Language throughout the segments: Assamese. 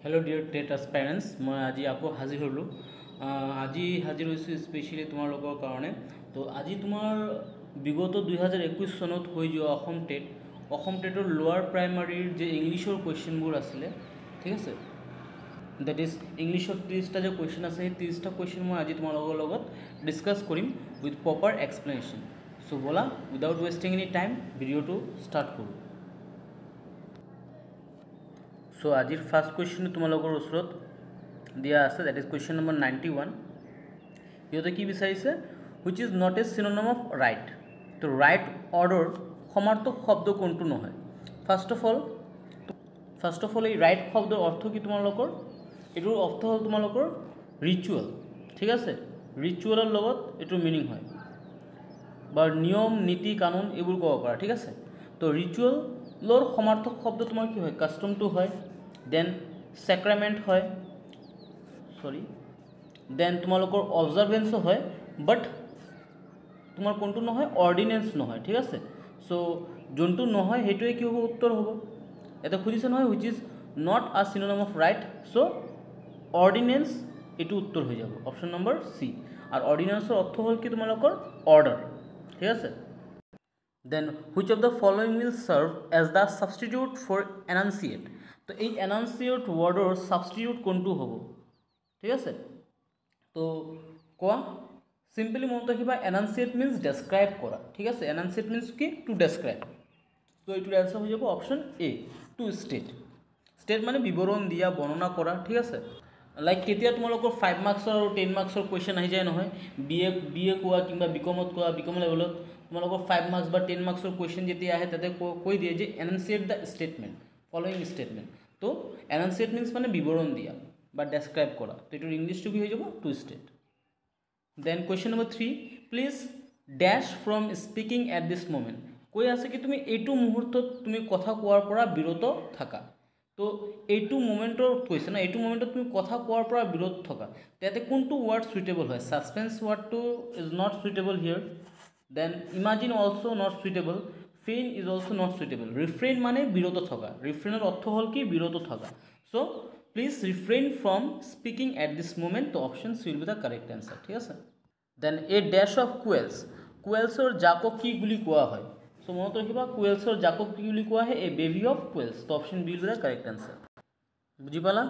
हेलो डियर टेट एस्पायरेंट्स मैं आज आपको हाजिर हलो आज हाजिर हो स्पेशली तुम्हारे कारण तो आज तुमार विगत 2021 सनत हो जो टेटर लोअर प्राइमारी जो इंग्लिशर क्वेश्चनबूर आছিলে ठीक है दैट इज इंग्लिशर 30टा जो क्वेश्चन आछे 30टा क्वेश्चन मैं आज तुम्हारे डिस्कस करिम उइथ प्रपार एक्सप्लेनेशन सो बोला without wasting any time video तो स्टार्ट करूँ। सो आज फार्स्ट क्वेश्चन तुम्हारे ओसरत दिया आछे दैट इज क्वेश्चन नम्बर 91 इहते कि विचारिছে which is not a synonym of right तो राइट ऑर्डर समार्थक शब्द कोनটো নহয় फार्स्ट अफ ऑल ये राइट शब्दर अर्थ कि तुम्हारों এইটোৰ अर्थ हल तुम्हारों रिचुअल ठीक है रिचुअलर लगत এইটোৰ मिनिंग है बा नियम नीति कानून এইবোৰ कब पारा ठीक है तो रिचुअलर समार्थक शब्द तुम्हार कि है कास्टम तो है देन सैक्रामेंट है सॉरी देन तुम्हारों ऑब्जार्वेंसो है बट तुम्हार कोनটো নহয় ऑर्डिनेंस নহয় ठीक है सो जोनটো নহয় हेतुए कि हबो उत्तर हबो एटा खुदिছে নহয় which is not a synonym of right so ऑर्डिनेंस एटु उत्तर हो যাব ऑप्शन नम्बर सी और ऑर्डिनेंसर अर्थ हल कि तुम्हारों ऑर्डर ठीक है then which of the following will serve as the substitute for enunciate तो ये एनाउंसिएट वर्डर सबस्टिट्यूट कोनটো हबो ठीक है तो क्या सिम्पली मन रखा एनाउंसिएट मीन्स डेस्क्राइब करा ठीक है एनाउंसिएट मीन्स कि टू डेस्क्राइब तो ये आंसर हो जाए option A to state state माने विवरण दिया वर्णना करा ठीक है लाइक केতিয়া तुम्हारों 5 मार्क्सर और 10 मार्क्सर क्वेश्चन आ जाए নহয় बी ए कोआ कि बीकमत कोआ बीकम लेवल तुम्हारों 5 मार्क्स बा 10 मार्क्सर क्वेश्चन जेती आए ताते কৈ দিয়ে যে एनाउंसिएट द स्टेटमेंट फॉलोइंग स्टेटमेंट तो एनाउंसिएट मीन्स माने विवरण दिया बा डेस्क्राइब करा तो ये इंग्लिश तो कि हो जाए to state then question number 3 please dash from speaking at this moment কৈ আছে कि तुम এইটো মুহূৰ্তত তুমি কথা কোৱাৰ পৰা বিৰত থাকা तो এইটো মোমেন্টৰ কৈছে না এইটো মোমেন্টত তুমি কথা কোৱাৰ পৰা বিৰত থকা তাতে কোনটো ওয়ার্ড সুইটেবল হয় সাসপেন্স ওয়ার্ডটো is not suitable here then imagine also not suitable feign is also not suitable refrain মানে বিৰত থকা ৰিফ্ৰেনেৰ অৰ্থ হল কি বিৰত থকা so please refrain from speaking at this moment तो option C will be the correct answer ठीक है देन ए डैश ऑफ कुएल्सर जाকক কি বুলি কোৱা হয় सो मन रखा कुएल्सर जाকক कि क्या है ए बेबी ऑफ कुएल्स तो option B will be the correct answer बुझी पाला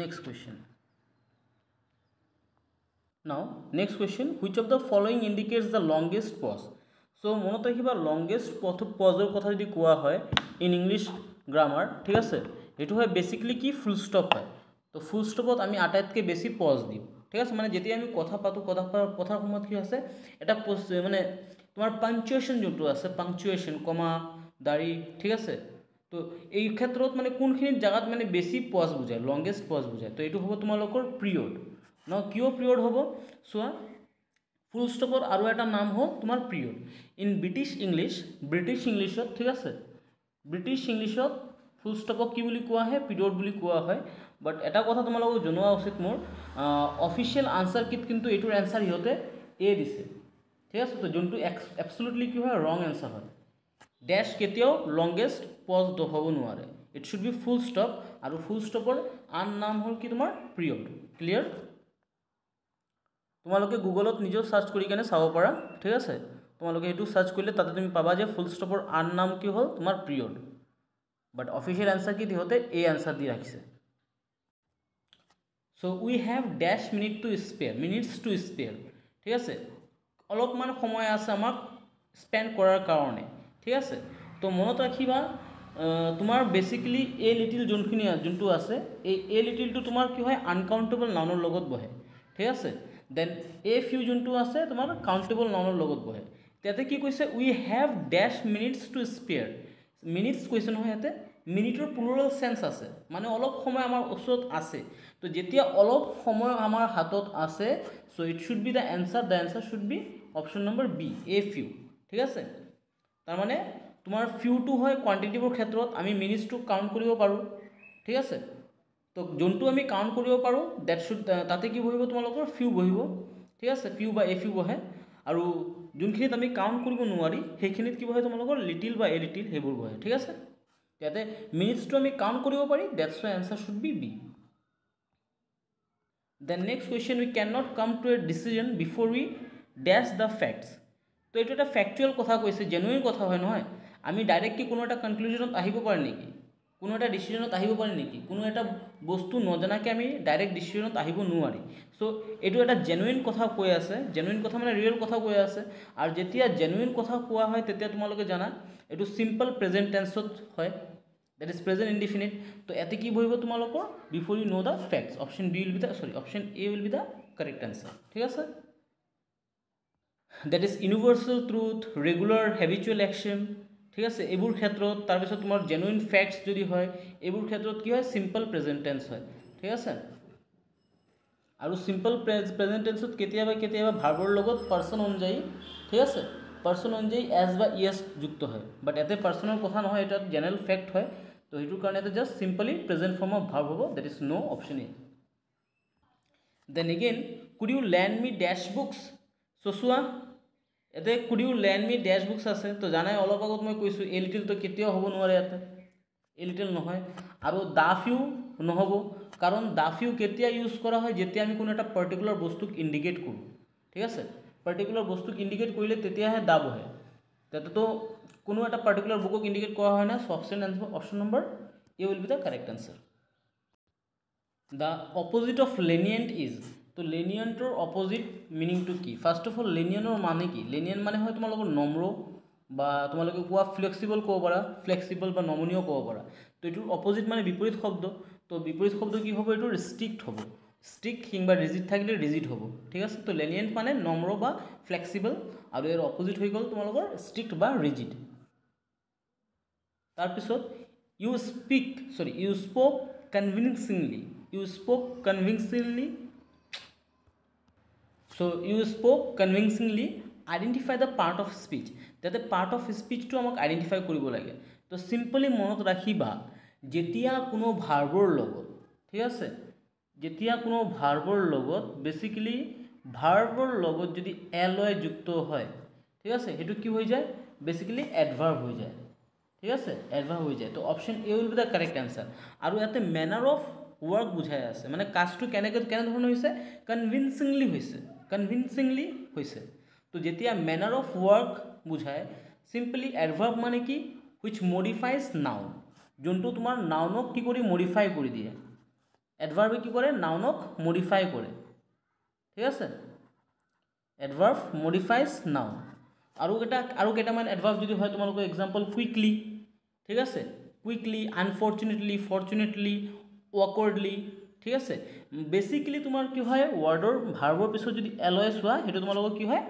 next question now next question which of the following indicates the longest pause so मन रखा लॉन्गेस्ट पजर कथा जो क्या है इन इंग्लिश ग्रामार ठीक है ये है बेसिकली कि फुल स्टप है तो फुल स्टपत आम आटाइतके बेसि पज दी ठीक है माने जेतिया आमी कथा पातो कथार समय कि आछे एटा माने तुम्हार पांचुएशन जो आछे पांचुएशन कमा दाड़ी ठीक है तो ये क्षेत्र में कोनखिनि जगह माने बेसि पज बुझाय लंगेस्ट पज बुझाय तो ये हम तुम्हारे पिरियड न क्यों पिरियड हम चुआ फुल स्टपर और एक नाम हो तुम्हार पिरियड इन ब्रिटिश इंग्लिश ठीक है ब्रिटिश इंग्लिश फुल स्टपक कि क्या है पिरियड बुली क्या है बट एटा कथा तुम्हारे जनावा उचित मोर अफिशियल आंसर किट किन्तु एटुर आंसर इहते ए दिसे ठीक है तो जो एब्सोल्युटली कि है रंग आंसर है डैश केतियाओ लंगेस्ट पज हब नारे इट शुड बी फुल स्टप और फुल स्टपर आन नाम हल कि तुम्हार पिरियड क्लियर तुम्हारे गुगलत निजे सार्च कर चाब पारा ठीक है तुम्हारे ये सार्च कर तुम पाबा फुल स्टपर आन नाम कि हल तुम्हार पिरियड बट अफिशियल आंसर कि होते ए आंसर दी रखिसे so we have dash minutes to spare ठीक है अलपमान समय आछे आमाक स्पेंड करार कारणे ठीक है तो मन रखा तुम्हार बेसिकली ए लिटिल जोनखिनि आछे ए लिटिल तो तुम्हार कि है आनकाउंटेबल नाउनर लगत बहे ठीक है देन ए फिउ जोनटो आछे तुम्हार काउंटेबल नाउनर लगत बहे ताते कि কৈছে we have dash minutes to spare minutes কৈছে নহয় याते मिनिटर प्लुरल सेन्स आछे माने अलप समय आमार ओसरत आछे तो जेतिया अलप समय आमार हातत आछे so it should be the answer should be option number B a few ठीक है तार माने तुम्हार फिउ तो है क्वान्टिटिवर क्षेत्र में आमी मिनिट्स तो काउंट करिब पारो ठीक है तो जोनटो आमी काउंट करिब पारो दैट शुड ताते कि बहिब तुम्हारे फिउ बहिब ठीक है फिउ बा ए फिउ बहे और जोनखिनित आमी काउंट करिब नोवारी हेखिनित कि बहे तुम्हारे लिटिल बा ए लिटिल हेबुर बहे ठीक है ইয়াতে মিনিটছটো আমি কাউণ্ট কৰিব পাৰি, that's why answer should be B. Then next question, we can not come to a decision before we dash the facts. তো এইটো এটা ফেক্টুৱেল কথা কৈছে, জেনুইন কথা হয় নহয়। আমি ডাইৰেক্ট কি কোনো এটা কনক্লুজনত আহিব পাৰে নেকি, কোনো এটা ডিচিজনত আহিব পাৰে নেকি? কোনো এটা বস্তু নজনাকৈ আমি ডাইৰেক্ট ডিচিজনত আহিব নোৱাৰি। চ' এইটো এটা জেনুইন কথা কৈ আছে, জেনুইন কথা মানে ৰিয়েল কথা কৈ আছে। আৰু যেতিয়া জেনুইন কথা কোৱা হয় তেতিয়া তোমালোকে জানা এইটো চিম্পল প্ৰেজেণ্ট টেন্সত হয়, দ্যাট ইজ প্ৰেজেণ্ট ইনডিফিনিট। তো ইয়াতে কি বহিব তোমালোকৰ, before you know' the facts, option B will be the option A will be the correct answer. ঠিক আছে, that is universal truth, regular habitual action. ঠিক আছে, এইবোৰ ক্ষেত্ৰত তাৰপিছত তোমাৰ জেনুইন ফেক্টছ যদি হয় এইবোৰ ক্ষেত্ৰত কি হয়, চিম্পল প্ৰেজেণ্ট টেন্স হয়। ঠিক আছে, আৰু চিম্পল প্ৰেজেণ্ট টেন্সত কেতিয়াবা কেতিয়াবা ভাৰ্বৰ লগত পাৰ্চন অনুযায়ী, ঠিক আছে, পাৰ্চন অনুযায়ী এছ বা ইয়েছ যুক্ত হয়। বাট ইয়াতে পাৰ্চনৰ কথা নহয়, এটা জেনেৰেল ফেক্ট হয়। তো সেইটোৰ কাৰণে ইয়াতে just simply present form of verb হ'ব, that is no' option A. Then again, could you lend me dash books. So' চোৱা ইয়াতে could you lend me dash books আছে। তো জানাই অলপ আগত মই কৈছোঁ এ লিটিল তো কেতিয়াও হ'ব নোৱাৰে, ইয়াতে এ লিটিল নহয়। আৰু দা ফিউ নহ'ব, কাৰণ দা ফিউ কেতিয়া ইউজ কৰা হয়, যেতিয়া আমি কোনো এটা পাৰ্টিকুলাৰ বস্তুক ইণ্ডিকেট কৰোঁ। ঠিক আছে, পাৰ্টিকুলাৰ বস্তুক ইণ্ডিকেট কৰিলে তেতিয়াহে দা বহে। তাতেতো কোনো এটা পাৰ্টিকুলাৰ বুকক ইণ্ডিকেট কৰা হয় না। So' option number A will be the correct answer. The opposite of lenient is. তো লেনিয়েণ্টৰ অপজিট মিনিংটো কি? ফাৰ্ষ্ট অফ অল লেনিয়েণ্টৰ মানে কি? লেনিয়েণ্ট মানে হয় তোমালোকৰ নম্ৰ, বা তোমালোকে কোৱা ফ্লেক্সিবল ক'ব পাৰা, ফ্লেক্সিবল বা নমনীয় ক'ব পাৰা। তো এইটোৰ অপজিট মানে বিপৰীত শব্দ। তো বিপৰীত শব্দ কি হ'ব? এইটো ষ্ট্ৰিক্ট হ'ব। ষ্ট্ৰিক্ট কিংবা ৰিজিড থাকিলে ৰিজিড হ'ব। ঠিক আছে, তো লেনিয়েণ্ট মানে নম্ৰ বা ফ্লেক্সিবল, আৰু ইয়াৰ অপজিট হৈ গ'ল তোমালোকৰ ষ্ট্ৰিক্ট বা ৰিজিড। তাৰপিছত you spoke convincingly. You spoke convincingly. So' you spoke convincingly identify the part of speech. যাতে পাৰ্ট অফ স্পীচটো আমাক আইডেণ্টিফাই কৰিব লাগে। তো চিম্পলি মনত ৰাখিবা, যেতিয়া কোনো ভাৰ্বৰ লগত, ঠিক আছে, যেতিয়া কোনো ভাৰ্বৰ লগত বেচিকেলি ভাৰ্বৰ লগত যদি এল ৱাই যুক্ত হয়, ঠিক আছে, সেইটো কি হৈ যায়, বেচিকেলি এডভাৰ্ব হৈ যায়। ঠিক আছে, এডভাৰ্ব হৈ যায়। তো option A will be the correct answer. আৰু ইয়াতে মেনাৰ অফ ৱৰ্ক বুজাই আছে, মানে কাজটো কেনেধৰণৰ হৈছে, কনভিনচিংলি হৈছে, কনভিনচিংলি হৈছে। তো যেতিয়া মেনাৰ অফ ৱৰ্ক বুজায়, চিম্পলি এডভাৰ্ব মানে কি, হুইচ মডিফাইজ নাউন, যোনটো তোমাৰ নাউনক কি কৰি মডিফাই কৰি দিয়ে। এডভাৰ্বে কি কৰে, নাউনক মডিফাই কৰে। ঠিক আছে, এডভাৰ্ব মডিফাইজ নাউন। আৰু কেইটামান এডভাৰ্ব যদি হয় তোমালোকৰ এক্সাম্পল, কুইকলি, ঠিক আছে, কুইকলি, আনফৰ্চুনেটলি, ফৰ্চুনেটলি, অকৱাৰ্ডলি। ঠিক আছে, বেচিকেলি তোমাৰ কি হয়, ৱৰ্ডৰ ভাৰ্বৰ পিছত যদি এল ৱাই চোৱা, সেইটো তোমালোকৰ কি হয়,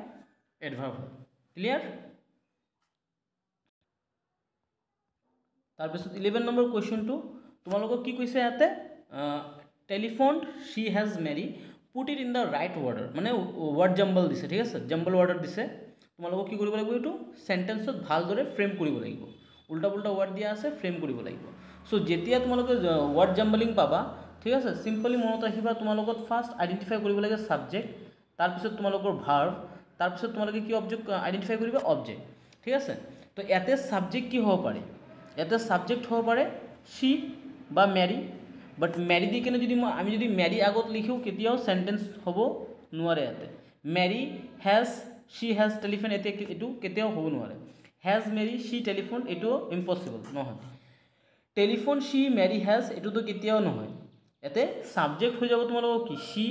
এডভাৰ্ব হয়। ক্লিয়াৰ? তাৰপিছত 11 নম্বৰ কুৱেশ্যনটো তোমালোকক কি কৈছে ইয়াতে, telephone she has Mary, put it in the right order, মানে ৱৰ্ড জাম্বল দিছে। ঠিক আছে, জাম্বল ৱৰ্ডাৰ দিছে। তোমালোকক কি কৰিব লাগিব, এইটো চেণ্টেন্সত ভালদৰে ফ্ৰেম কৰিব লাগিব। উল্টা পুল্টা ৱৰ্ড দিয়া আছে, ফ্ৰেম কৰিব লাগিব। চ' যেতিয়া তোমালোকে ৱৰ্ড জাম্বলিং পাবা, ঠিক আছে, চিম্পলি মনত ৰাখিবা, তোমালোকক ফাৰ্ষ্ট আইডেণ্টিফাই কৰিব লাগে ছাবজেক্ট, তাৰপিছত তোমালোকৰ ভাৰ্ব, তাৰপিছত তোমালোকে কি অবজেক্ট আইডেণ্টিফাই কৰিবা, অবজেক্ট। ঠিক আছে, তো ইয়াতে ছাবজেক্ট কি হ'ব পাৰে, ইয়াতে ছাবজেক্ট হ'ব পাৰে শ্বি বা মেৰি। বাট মেৰি দি কিনে যদি আমি যদি মেৰি আগত লিখোঁ, কেতিয়াও চেণ্টেন্স হ'ব নোৱাৰে। ইয়াতে মেৰি হেজ, শ্বি হেজ টেলিফোন, এইটো কেতিয়াও হ'ব নোৱাৰে। হেজ মেৰি শ্বি টেলিফোন, এইটো ইম্পচিবল নহয়। টেলিফোন শ্বি মেৰি হেজ, এইটোতো কেতিয়াও নহয়। ইয়াতে ছাবজেক্ট হৈ যাব তোমালোকৰ কি, শ্বি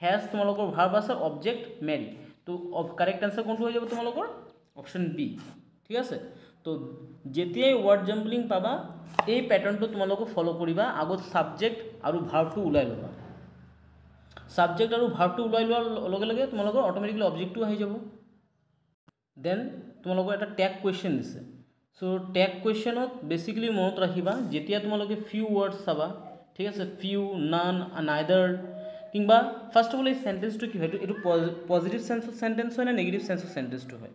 হেজ, তোমালোকৰ ভাৰ্ব আছে, অবজেক্ট মেৰি। তো কাৰেক্ট এনচাৰ কোনটো হৈ যাব তোমালোকৰ, অপশ্যন বি। ঠিক আছে, তো যেতিয়াই ৱৰ্ড জাম্বলিং পাবা, এই পেটাৰ্ণটো তোমালোকে ফ'ল' কৰিবা। আগত ছাবজেক্ট আৰু ভাৰ্বটো ওলাই ল'বা। ছাবজেক্ট আৰু ভাৰ্বটো ওলাই লোৱাৰ লগে লগে তোমালোকৰ অট'মেটিকলি অবজেক্টটো আহি যাব। দেন তোমালোকৰ এটা টেগ কুৱেশ্যন দিছে। চ' টেগ কুৱেশ্যনত বেচিকেলি মনত ৰাখিবা, যেতিয়া তোমালোকে ফিউ ৱৰ্ডছ চাবা, ঠিক আছে, ফিউ, নান, নাইদাৰ, কিংবা ফাৰ্ষ্ট অফ অল এই চেণ্টেন্সটো কি হয়, এইটো পজিটিভ চেন্সৰ চেণ্টেন্স হয় নে নেগেটিভ চেন্সৰ চেণ্টেন্সটো হয়।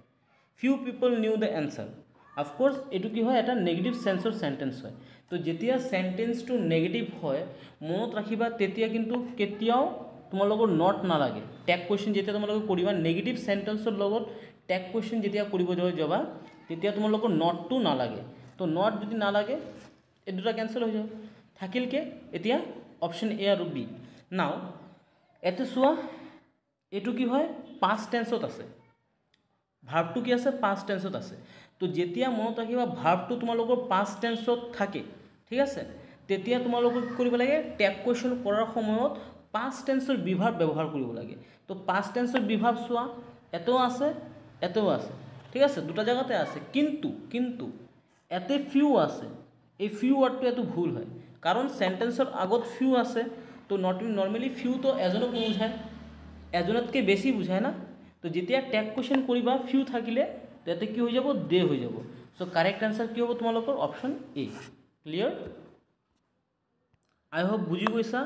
Few people new the answer, of course এইটো কি হয়, এটা নেগেটিভ চেন্সৰ চেণ্টেন্স হয়। তো যেতিয়া চেণ্টেন্সটো নেগেটিভ হয়, মনত ৰাখিবা, তেতিয়া কিন্তু কেতিয়াও তোমালোকৰ নট নালাগে। টেগ কুৱেশ্যন যেতিয়া তোমালোকে কৰিবা, নেগেটিভ চেণ্টেন্সৰ লগত টেগ কুৱেশ্যন যেতিয়া কৰিব যাবা, তেতিয়া তোমালোকৰ নটটো নালাগে। তো নট যদি নালাগে, এই দুটা কেঞ্চেল হৈ যাব থাকিল কে এতিয়া অপশ্যন এ আৰু বি নাও এতে চোৱা এইটো কি হয় পাষ্ট টেন্সত আছে ভাৰ্বটো কি আছে পাষ্ট টেন্সত আছে তো যেতিয়া মনত ৰাখিবা ভাৰ্বটো তোমালোকৰ পাষ্ট টেন্সত থাকে ঠিক আছে তেতিয়া তোমালোকক কি কৰিব লাগে টেগ কুৱেশ্যন কৰাৰ সময়ত পাষ্ট টেন্সৰ বিভাৰ্ব ব্যৱহাৰ কৰিব লাগে তো পাষ্ট টেন্সৰ বিভাৰ্ব চোৱা এতেও আছে ঠিক আছে দুটা জায়গাতে আছে কিন্তু এতে ফিউ আছে এই ফিউ ওয়ার্ডটো এত ভুল হয় কারণ সেন্টেন্সৰ আগত ফিউ আছে তো নর্মালি ফিউ তো এজনক বুঝায় এজনতকে বেশি বুঝায় না তো যেতিয়া টেগ কুৱেশ্যন কৰিবা ফিউ থাকিলে তাতে কি হৈ যাব দে হৈ যাব সো কারেক্ট আনসার কি হ'ব তোমালোকৰ option A clear I hope বুঝি গৈছা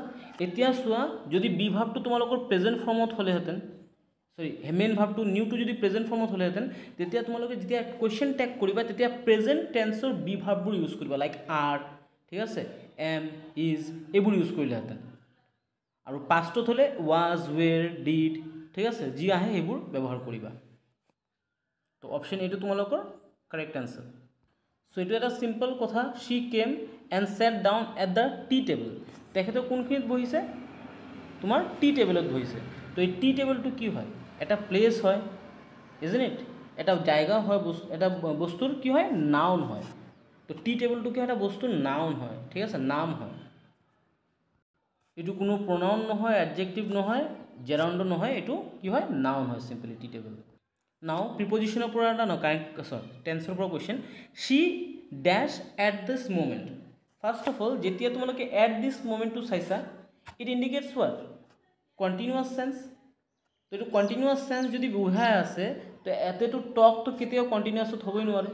এতিয়া চোৱা যদি বি ভাবটো তোমালোকৰ প্ৰেজেন্ট ফৰ্মত হলেহেঁতেন সৰি মেইন ভাবটো নিউটো যদি প্ৰেজেন্ট ফৰ্মত হলেহেঁতেন তেতিয়া তোমালোকে যেতিয়া কুৱেশ্যন টেগ কৰিবা তেতিয়া প্ৰেজেন্ট টেন্সৰ বি ভাববোৰ ইউজ কৰিবা লাইক আৰ ঠিক আছে এম ইজ এইবোৰ ইউজ কৰিলেহেঁতেন আৰু পাষ্টত হলে ওয়াজ ওয়েৰ ডিড ঠিক আছে যি আহে সেইবোৰ ব্যৱহাৰ কৰিবা তো অপশন এটো তোমালোকৰ কারেক্ট আনসার সো এটো এটা সিম্পল কথা she came and set down at the T table তেখেতে কোনখিনিত বহিছে তোমাৰ টি টেবলত বহিছে তো এই টি টেবলটো কি হয় এটা প্লেস হয় ইজন্ট ইট এটা জায়গা হয় এটা বস্তুৰ কি হয় নাউন হয় তো টি টেবলটো কি এটা বস্তুৰ নাউন হয় ঠিক আছে নাম হয় এটো কোনো প্রোনাউন নহয় অ্যাডজেক্টিভ নহয় জেরাউন্ড নহয় এটো কি হয় নাউন হয় সিম্পলি টি টেবল নাও প্ৰিপজিশনৰ পৰা এটা ন কাৰেক্ট সৰি টেন্সৰ পৰা কোৱেশ্চন শি dash at this moment first of all যেতিয়া তোমালোকে এট দিস মোমেন্টটো চাইছা it indicates what continuous tense তো এটো কন্টিনিউয়াস টেন্স যদি বুঝাই আছে তো এতেটো টক তো কেতিয়াও কন্টিনিউয়াসত হ'বই নোৱাৰে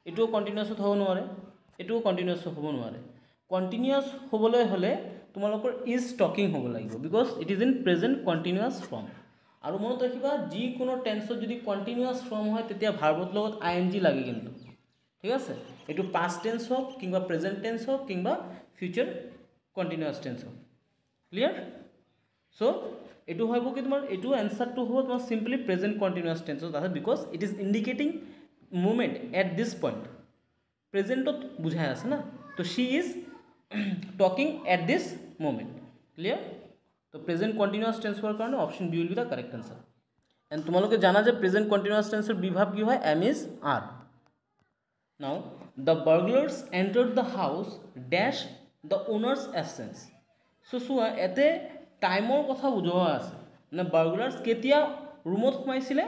এটোও কন্টিনিউয়াসত হ'ব নোৱাৰে এটোও কন্টিনিউয়াস হ'ব নোৱাৰে কন্টিনিউয়াস হ'বলৈ হলে তোমালোকৰ ইজ টকিং হ'ব লাগিব because it is in present continuous form আৰু মনত ৰাখিবা যি কোনো টেন্সত যদি কন্টিনিউয়াস ফৰ্ম হয় তেতিয়া ভাৰ্বত লগত আইএনজি লাগে কিন্তু ঠিক আছে এটো পাস্ট টেন্স হোক কিংবা প্রেজেন্ট টেন্স হোক কিংবা ফিউচার কন্টিনিউয়াস টেন্স হোক ক্লিয়ার সো এটো হইব কি তোমার এটো আনসারটো হ'ব তোমার সিম্পলি প্রেজেন্ট কন্টিনিউয়াস টেন্সত আছে because it is indicating moment at this point প্রেজেন্টত বুঝাই আছে না তো she is talking at this moment clear তো প্রেজেন্ট কন্টিনিউয়াস টেন্স হওয়ার কারণে option B will be the correct answer and তোমালোকে জানা যে প্রেজেন্ট কন্টিনিউয়াস টেন্সের বিভাব কি হয় M is are now the burglars entered the house dash the owners absence so চোৱা এতে টাইমৰ কথা বুজোৱা আছে মানে বাৰ্গলাৰ্ছ কেতিয়া ৰুমত সোমাইছিলে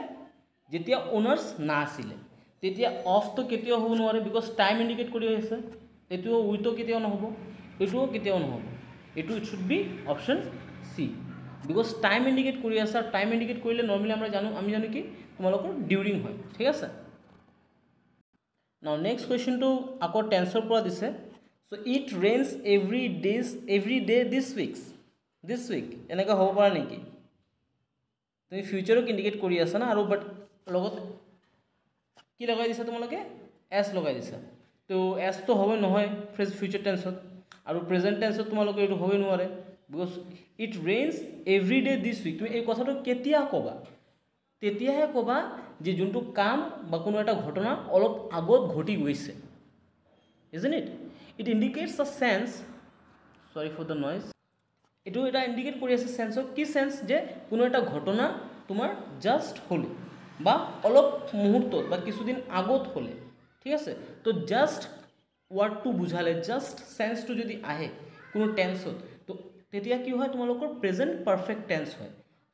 যেতিয়া ওনাৰ্ছ নাছিলে তেতিয়া অফটো কেতিয়াও হ'ব নোৱাৰে বিকজ টাইম ইণ্ডিকেট কৰি আছে এটোও উইটো কেতিয়াও নহ'ব এটোও কেতিয়াও নহ'ব এটো it should be option C because time indicate কৰি আছে আৰু টাইম ইণ্ডিকেট কৰিলে নৰ্মেলি আমি জানো কি তোমালোকৰ ডিউৰিং হয় ঠিক আছে নাও নেক্সট কুৱেশ্যনটো আকৌ টেন্সৰ পৰা দিছে so it rains every day this week এনেকৈ হ'ব পাৰে নেকি তুমি ফিউচাৰক ইণ্ডিকেট কৰি আছা না আৰু বাট লগত কি লগাই দিছা তোমালোকে এছ লগাই দিছা তো এছটো হ'ব নহয় ফিউচাৰ টেন্সত আৰু প্ৰেজেন্ট টেন্সত তোমালোকে এইটো হ'বই নোৱাৰে because it rains every day this week তুমি এই কথাটো কেতিয়া ক'বা তেতিয়াহে ক'বা যে যোনটো কাম বা কোনো এটা ঘটনা অলপ আগত ঘটি গৈছে isn't it it indicates a sense সৰি ফৰ দ্য নইজ এটো এটা ইণ্ডিকেট কৰি আছে সেন্সক কি সেন্স যে কোনো এটা ঘটনা তোমাৰ জাস্ট হলে বা অলপ মুহূৰ্তত বা কিছুদিন আগত হলে ঠিক আছে তো জাস্ট ওয়ার্ডটো বুঝালে জাস্ট সেন্সটো যদি আহে কোনো টেন্সত তো তেতিয়া কি হয় তোমালোকৰ প্ৰেজেন্ট পাৰফেক্ট টেন্স হয়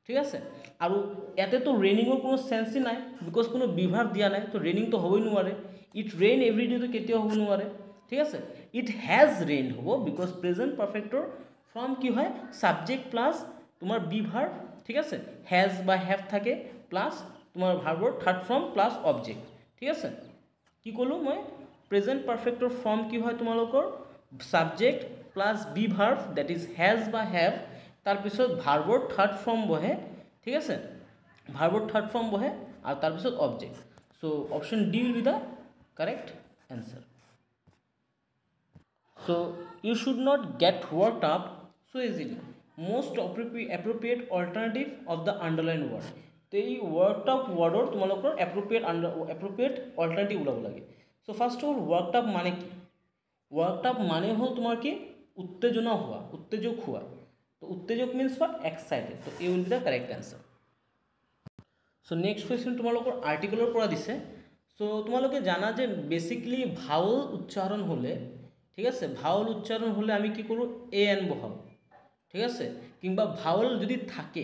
ঠিক আছে আৰু ইয়াতে তো ৰেইনিঙৰ কোনো সেন্সই নাই বিকজ কোনো বিভাগ দিয়া নাই তো ৰেইনিং তো হ'বই নোৱাৰে ইট ৰেইন এভৰি ডে তো কেতিয়াও হ'ব নোৱাৰে ঠিক আছে ইট হ্যাজ ৰেইনড হ'ব বিকজ প্ৰেজেন্ট পাৰফেক্টৰ ফর্ম কি হয় সাবজেক্ট প্লাস তোমার বি ভার্ব ঠিক আছে হ্যাজ বা হ্যাভ থাকে প্লাস তোমার ভার্বর থার্ড ফর্ম প্লাস অবজেক্ট ঠিক আছে কি কলো মই প্রেজেন্ট পারফেক্টর ফর্ম কি হয় তোমালোকৰ subject plus be verb that is has বা হ্যাভ তার পিছত ভার্বর থার্ড ফর্ম বহে ঠিক আছে ভার্বর থার্ড ফর্ম বহে আর তার পিছত object so option D will be the correct answer so you should not get worked up so easily most appropriate alternative of the underlined word তো এই worked up wordৰ তোমালোকৰ appropriate alternative ওলাব লাগে so first of all worked up মানে কি ওয়ার্কড আপ মানে হল তোমার কি উত্তেজনা হওয়া, উত্তেজক হওয়া। তো উত্তেজক মিনস হোৱাট এক্সাইটেড। তো A will be the correct answer. So' next question তোমালোকৰ আৰ্টিকলৰ পৰা দিছে। চ' তোমালোকে জানা যে বেচিকলি ভাওল উচ্চাৰণ হ'লে, ঠিক আছে, ভাওল উচ্চাৰণ হ'লে আমি কি কৰোঁ, এ এন বহাওঁ, ঠিক আছে। কিংবা ভাওল যদি থাকে,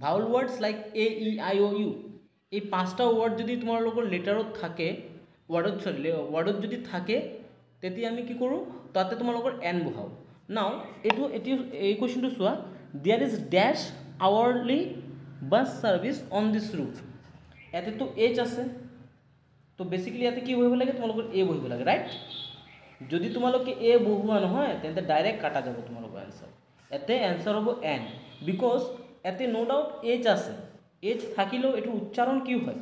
vowel words like A E I O' U, এই 5টা ৱৰ্ড যদি তোমালোকৰ লেটাৰত থাকে, ৱৰ্ডত যদি থাকে, তেতিয়া আমি কি কৰোঁ, তাতে তোমালোকৰ এন বহাওঁ। নাও এই কুৱেশ্যনটো চোৱা, there is dash hourly bus service on this route. ইয়াতেতো এইচ আছে, তো বেচিকেলি ইয়াতে কি বহিব লাগে, তোমালোকৰ এ বহিব লাগে, ৰাইট। যদি তোমালোকে এ বহোৱা নহয় তেন্তে ডাইৰেক্ট কাটা যাব তোমালোকৰ এনচাৰ। ইয়াতে এনচাৰ হ'ব এন, বিকজ ইয়াতে ন' ডাউট এইচ আছে। এইচ থাকিলেও এইটো উচ্চাৰণ কি হয়,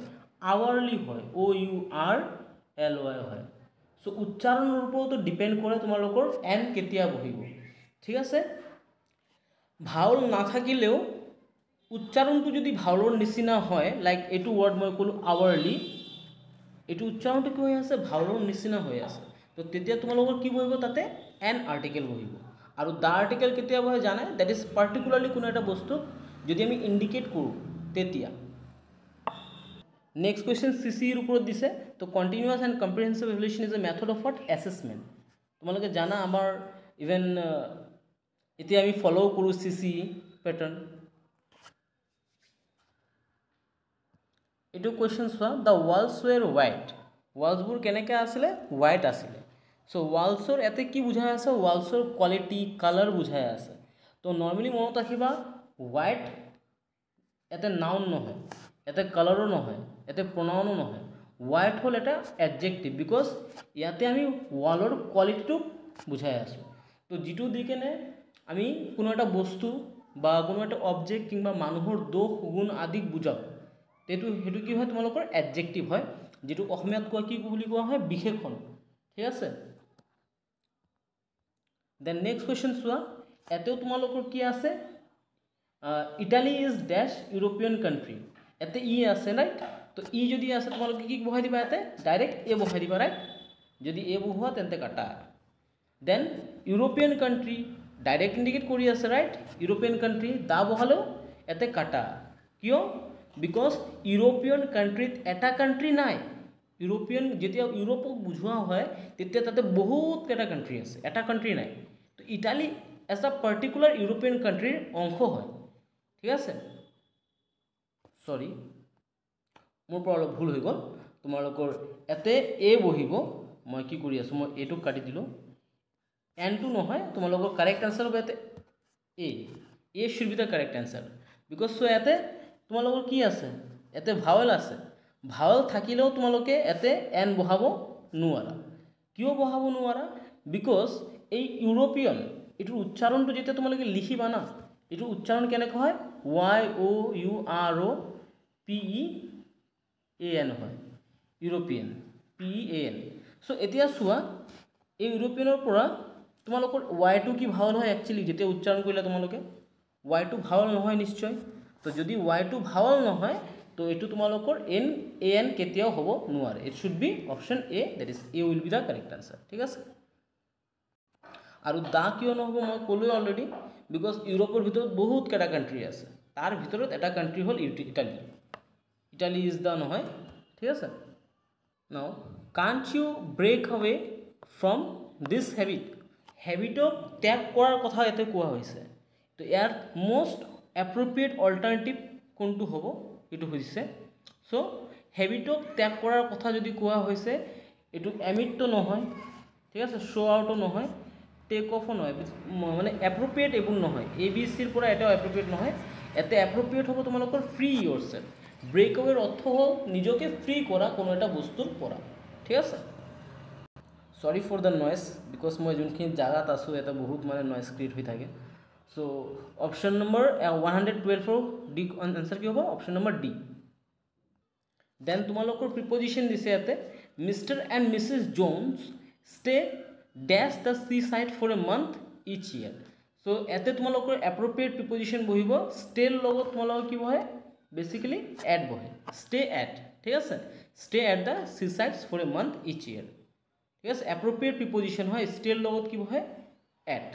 আৱাৰলি হয়, অ' ইউ আৰ এল ৱাই হয়। চ' উচ্চাৰণৰ ওপৰতো ডিপেণ্ড কৰে তোমালোকৰ এন কেতিয়া বহিব, ঠিক আছে। ভাওল নাথাকিলেও উচ্চাৰণটো যদি ভাওলৰ নিচিনা হয়, লাইক এইটো ৱৰ্ড মই ক'লোঁ আৱাৰলি, এইটো উচ্চাৰণটো কি হৈ আছে, ভাওলৰ নিচিনা হৈ আছে। তো তেতিয়া তোমালোকৰ কি বহিব, তাতে এন আৰ্টিকেল বহিব। আৰু দ্য আৰ্টিকেল কেতিয়া বহে জানে, ডেট ইজ পাৰ্টিকুলাৰলি কোনো এটা বস্তুক যদি আমি ইণ্ডিকেট কৰোঁ তেতিয়া। নেক্সট কুৱেশ্যন চি চিৰ ওপৰত দিছে। তো continuous and comprehensive evaluation is a method of what, assessment. তোমালোকে জানা আমাৰ ইভেন এতিয়া আমি ফ'ল' কৰোঁ চি চি পেটাৰ্ণ। এইটো কুৱেশ্যন চোৱা, দ্য ৱালছ ৱেৰ হোৱাইট। ৱালছবোৰ কেনেকৈ আছিলে, হোৱাইট আছিলে। চ' ৱালছৰ ইয়াতে কি বুজাই আছে, ৱালছৰ কোৱালিটি কালাৰ বুজাই আছে। তো নৰ্মেলি মনত ৰাখিবা, হোৱাইট ইয়াতে নাউন নহয়, ইয়াতে কালাৰো নহয়, ইয়াতে প্ৰনাউনো নহয়। হোৱাইট হ'ল এটা এডজেক্টিভ, বিকজ ইয়াতে আমি ৱালৰ কোৱালিটিটোক বুজাই আছোঁ। তো যিটো দি কেনে আমি কোনো এটা বস্তু বা কোনো এটা অবজেক্ট কিংবা মানুহৰ দোষ গুণ আদিক বুজাওঁ, সেইটো কি হয়, তোমালোকৰ এডজেক্টিভ হয়, যিটো অসমীয়াত কোৱা কি বুলি কোৱা হয়, বিশেষণ, ঠিক আছে। দেন নেক্সট কুৱেশ্যন চোৱা, ইয়াতেও তোমালোকৰ কি আছে, Italy is dash European country. ইয়াতে ই আছে, ৰাইট। তো ই যদি আছে তোমালোকে কি বহাই দিবা, ইয়াতে ডাইৰেক্ট এ বহাই দিবা, ৰাইট। যদি এ বহোৱা তেন্তে কাটা। Then European country direct indicate কৰি আছে, ৰাইট। ইউৰোপিয়ান কাণ্ট্ৰি দা বহালেও ইয়াতে কাটা। কিয়, বিকজ ইউৰোপিয়ান কাণ্ট্ৰিত এটা কাণ্ট্ৰি নাই। ইউৰোপিয়ান যেতিয়া ইউৰোপক বুজোৱা হয় তেতিয়া তাতে বহুত কেইটা কাণ্ট্ৰি আছে, এটা কাণ্ট্ৰি নাই। তো Italy as a particular European কাণ্ট্ৰিৰ অংশ হয়, ঠিক আছে। চৰি, মোৰ পৰা অলপ ভুল হৈ গ'ল। তোমালোকৰ ইয়াতে এ বহিব, মই কি কৰি আছোঁ, মই এইটোক কাটি দিলোঁ, এনটো নহয়। তোমালোকৰ কাৰেক্ট আনচাৰ হ'ব ইয়াতে A should be the correct answer, because so' ইয়াতে তোমালোকৰ কি আছে, ইয়াতে ভাৱেল আছে। ভাৱেল থাকিলেও তোমালোকে ইয়াতে এন বহাব নোৱাৰা। কিয় বহাব নোৱাৰা, বিকজ এই ইউৰোপিয়ান এইটোৰ উচ্চাৰণটো যেতিয়া তোমালোকে লিখিবা না, এইটোৰ উচ্চাৰণ কেনেকৈ হয়, Y O' U R O' P E A N হয়, European, P E A N. So' এতিয়া চোৱা, এই ইউৰোপিয়ানৰ পৰা তোমালোকৰ ৱাইটো কি ভাৱেল হয়, একচুৱেলি যেতিয়া উচ্চাৰণ কৰিলে তোমালোকে ৱাইটো ভাৱেল নহয় নিশ্চয়। তো যদি ৱাইটো ভাৱেল নহয়, তো এইটো তোমালোকৰ এ এন কেতিয়াও হ'ব নোৱাৰে। It should be option A, that is a will be the correct answer, ঠিক আছে। আৰু দা কিয় নহ'ব, মই ক'লোৱে অলৰেডি, বিকজ ইউৰোপৰ ভিতৰত বহুত কেইটা কাণ্ট্ৰি আছে, তাৰ ভিতৰত এটা কাণ্ট্ৰি হ'ল ইটালী। ইটালী ইজ দা নহয়, ঠিক আছে। নাও কাণ্ট ইউ ব্ৰেক আৱে ফ্ৰম দিছ হেবিট। হেবিটক ত্যাগ কৰাৰ কথা ইয়াতে কোৱা হৈছে। তো ইয়াৰ মষ্ট এপ্ৰপ্ৰিয়েট অল্টাৰনেটিভ কোনটো হ'ব, এইটো হৈছে। চ' হেবিটক ত্যাগ কৰাৰ কথা যদি কোৱা হৈছে, এইটো এমিটটো নহয়, ঠিক আছে, শ্ব' আউটো নহয়, টেক অফো নহয়, মানে এপ্ৰপ্ৰিয়েট এইবোৰ নহয়। এ বি চিৰ পৰা এটাও এপ্ৰপ্ৰিয়েট নহয়। ইয়াতে এপ্ৰপ্ৰিয়েট হ'ব তোমালোকৰ ফ্ৰী ইয়ৰ চেল্ফ। ব্ৰেক আৱেৰ অৰ্থ হ'ল নিজকে ফ্ৰী কৰা কোনো এটা বস্তুৰ পৰা, ঠিক আছে। Sorry for the noise, because মই যোনখিনি জেগাত আছোঁ ইয়াতে বহুত মানে নইজ ক্ৰিয়েট হৈ থাকে। So' option number 112 D answer কি হ'ব, অপশ্যন নম্বৰ ডি। দেন তোমালোকৰ প্ৰিপজিশ্যন দিছে ইয়াতে, Mr and Mrs Jones stay dash the sea side for a month each year. So' ইয়াতে তোমালোকৰ এপ্ৰপ্ৰিয়েট প্ৰিপজিশ্যন বহিব, ষ্টেৰ লগত তোমালোকৰ কি বহে, বেচিকেলি এড বহে, ষ্টে এট, ঠিক আছে, stay at the sea sides for a month each year, ঠিক আছে এপ্ৰপ্ৰিয়েট প্ৰিপজিশ্যন হয় ষ্টিলৰ লগত কি বহে এট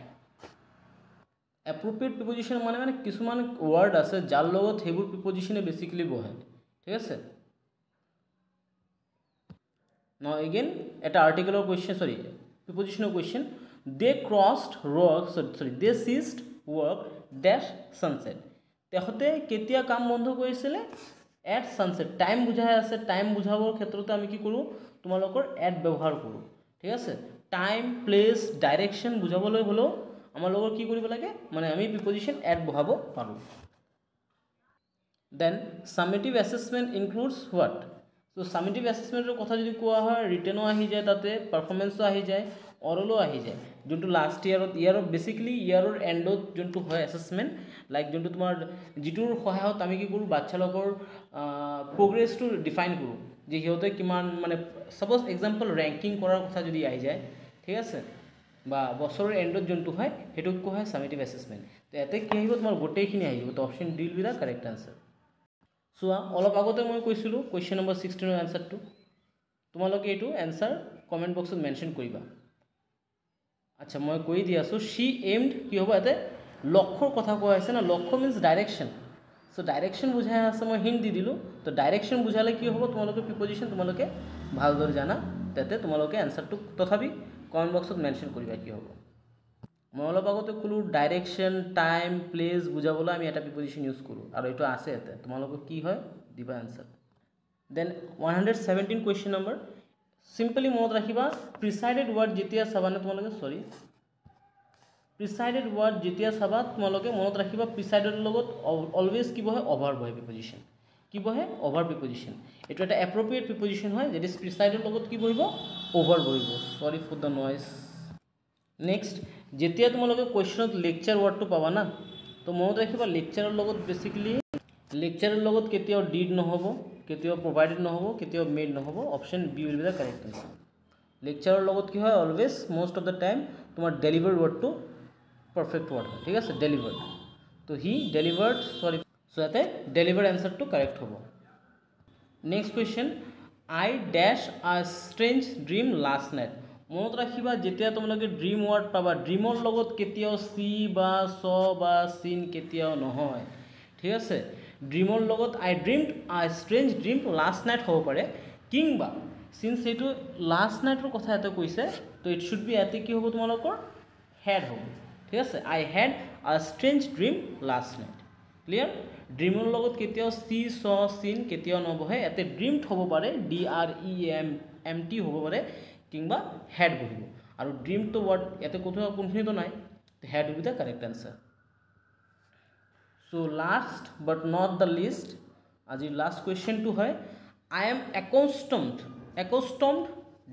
এপ্ৰপ্ৰিয়েট প্ৰিপজিশ্যন মানে কিছুমান ৱৰ্ড আছে যাৰ লগত সেইবোৰ প্ৰিপজিশ্যনে বেছিকেলি বহে ঠিক আছে Now again, at article question, sorry, prepositional question. They crossed work, sorry, they ceased work dash sunset. তেখেতে কেতিয়া কাম বন্ধ কৰিছিলে at sunset. টাইম বুঝাই আছে টাইম বুঝাবৰ ক্ষেত্ৰতে আমি কি কৰোঁ তোমালোকৰ at ব্যৱহাৰ কৰোঁ ঠিক আছে টাইম প্লেস ডাইৰেকশন বুঝাবলৈ হলো আমাৰ লগৰ কি কৰিব লাগে মানে আমি প্ৰিপজিশন at বহাব পাৰোঁ Then summative assessment includes what? So summative assessment কথা যদি কোৱা হয় ৰিটেনো আহি যায় তাতে পাৰফৰমেন্সও আহি যায় অৰলো আহি যায় যোনটো লাষ্ট ইয়াৰত বেসিক্যালি ইয়াৰৰ এন্ডত যোনটো হয় অ্যাসেসমেন্ট লাইক যোনটো তোমাৰ জিটোৰ সহায়ত আমি কি কৰো বাচ্চালোকৰ প্ৰগ্ৰেছটো ডিফাইন কৰো যে হিয়তে কিমান মানে সাপোজ এক্সাম্পল ৰ্যাঙ্কিং কৰাৰ কথা যদি আহি যায় ঠিক আছে বা বছৰৰ এন্ডত যোনটো হয় হেতু কোৱা হয় সামেটিভ অ্যাসেসমেন্ট তো এতে কি আহিব তোমাৰ গোটেইখিনি আহিব তো option D will be the correct answer চোৱা অলপ আগতে মই কৈছিলো কোৱেশ্চন নম্বৰ 16 ৰ আনসাৰটো তোমালোকে এটো আনসাৰ কমেন্ট বক্সত মেনশন কৰিবা আচ্ছা মই কৈ দি আছো she aimed কি হ'ব এতে লক্ষ্যৰ কথা কোৱা হৈছে না লক্ষ্য মিন্স ডাইৰেকশন সো ডাইৰেকশন বুঝাই আছে মই হিন্ট দি দিলো তো ডাইৰেকশন বুঝালে কি হ'ব তোমালোকে প্ৰিপজিশন তোমালোকে ভালদৰে জানা তেতে তোমালোকে আনসাৰটো তথাপি কমেন্ট বক্সত মেনশন কৰিবা কি হ'ব মই অলপ আগতে কলো ডাইৰেকশন টাইম প্লেস বুঝাবলৈ আমি এটা প্ৰিপজিশন ইউজ কৰো আৰু এটো আছে এতে তোমালোকে কি হয় দিবা answer then 117 question number simply মনত ৰাখিবা প্ৰিসাইডেড ওয়াৰ্ড যেতিয়া চাবানে তোমালোকে সৰি প্ৰিসাইডেড ওয়াৰ্ড যেতিয়া চাবা তোমালোকে মনত ৰাখিবা প্ৰিসাইডেড লগত অলৱেজ কি বহে ওভাৰ বহে প্ৰিপজিশন কি বহে ওভাৰ প্ৰিপজিশন এটো এটা এপ্ৰপ্ৰিয়েট প্ৰিপজিশন হয় যেটি প্ৰিসাইডেড লগত কি বহিব ওভাৰ বহিব সৰি ফৰ দা নয়েজ নেক্সট যেতিয়া তোমালোকে কোৱেশ্চনত লেকচাৰ ওয়াৰ্ডটো পাবা না তো মনত ৰাখিবা লেকচাৰৰ লগত বেসিক্যালি লেকচাৰৰ লগত কেতিয়াও ডিড নহব কেতিয়াও প্ৰভাইডেড নহব কেতিয়াও মেড নহব option B will be the correct answer লেকচাৰৰ লগত কি হয় always most of the time তোমাৰ ডেলিভাৰ ওয়াৰ্ডটো পাৰফেক্ট ওয়াৰ্ড হয় ঠিক আছে ডেলিভাৰ্ড তো হি ডেলিভাৰ্ড সৰি সো এতে ডেলিভাৰ আনসাৰটো কাৰেক্ট হ'ব next question I dash a strange dream last night মনত ৰাখিবা যেতিয়া তোমালোকে ড্ৰিম ওয়াৰ্ড পাবা ড্ৰিমৰ লগত কেতিয়াও সি বা স বা সিন কেতিয়াও নহয় ঠিক আছে ড্ৰিমৰ লগত আই ড্ৰিমড আ স্ট্ৰেঞ্জ ড্ৰিম লাষ্ট নাইট হ'ব পাৰে কিংবা সিন্স এইটো লাষ্ট নাইটৰ কথা এটা কৈছে তো ইট শুড বি এতে কি হ'ব তোমালোকৰ হেড হ'ব ঠিক আছে আই হেড আ strange dream last night clear ড্ৰিমৰ লগত কেতিয়াও সি স সিন কেতিয়াও নবহে এতে ড্ৰিমড হ'ব পাৰে D R E M T হ'ব পাৰে কিংবা হেড বহিব আৰু ড্ৰিম তো ওয়াৰ্ড এতে কোনখিনিতো নাই had will be the correct answer so last but not the least আজি লাস্ট কোৱেশ্চনটো হয় I am accustomed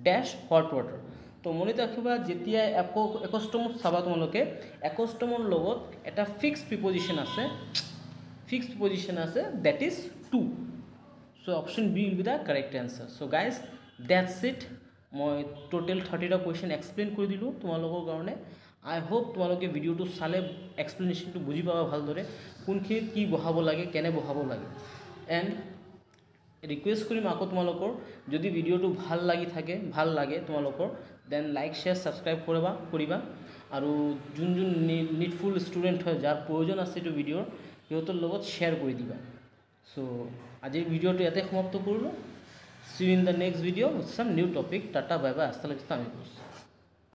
dash hot water তো মনত ৰাখিবা যেতিয়া একস্টমড চাবা তোমালোকে একস্টমৰ লগত এটা ফিক্স প্ৰিপজিশন আছে that is to so option B will be the correct answer so guys that's it মই টোটেল 30টা কোৱেশ্চন এক্সপ্লেইন কৰি দিলোঁ তোমালোকৰ কাৰণে আই হোপ তোমালোকে ভিডিঅ'টো চালে এক্সপ্লেনেশ্যনটো বুজি পাবা ভালদৰে কোনখিনিত কি বহাব লাগে কেনে বহাব লাগে এণ্ড ৰিকুৱেষ্ট কৰিম আকৌ তোমালোকৰ যদি ভিডিঅ'টো ভাল লাগে তোমালোকৰ দেন লাইক শ্বেয়াৰ ছাবস্ক্ৰাইব কৰিবা আৰু যোন নিডফুল ষ্টুডেণ্ট হয় যাৰ প্ৰয়োজন আছে এইটো ভিডিঅ'ৰ সিহঁতৰ লগত শ্বেয়াৰ কৰি দিবা চ' আজিৰ ভিডিঅ'টো ইয়াতে সমাপ্ত কৰিলোঁ See you in the next video with some new topic. Tata, bye bye. Hasta la vista, amigos.